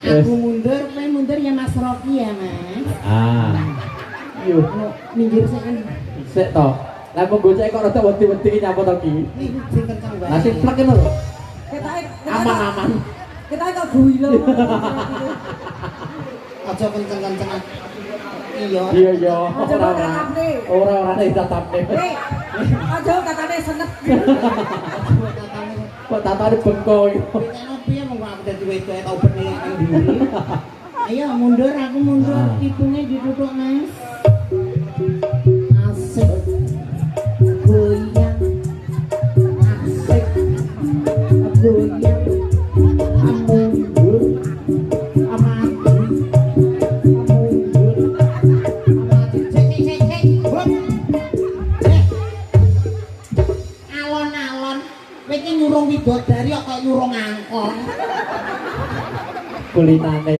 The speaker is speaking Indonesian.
Aku mundur, kowe mundur ya Mas Rocky ya Mas. Yo, minggir sik kan. sik to. Lah mung gocek kok rada wedi-wedi ki nyapa to ki? Iki sing kencang wae. Lah sing plek ngono lho. Ketake Aman-aman. Ketake kok guilo. Aja kenceng-kenceng. Iya. Iya iya. Ora nek tatapne. Aja katane senet. Kok tatane bengko iki. Pikirno piye mong aku dadi wedok tau bener nang ndi. Ayo mundur, aku mundur. Hidungnya ditutup Mas. Asik. Goyang. Asik. Goyang. Mundur. Amati. Mundur. Amati. Cek. Hop. Alon-alon. Kowe iki nyurung widodari kok nyurung angkong. Kulinane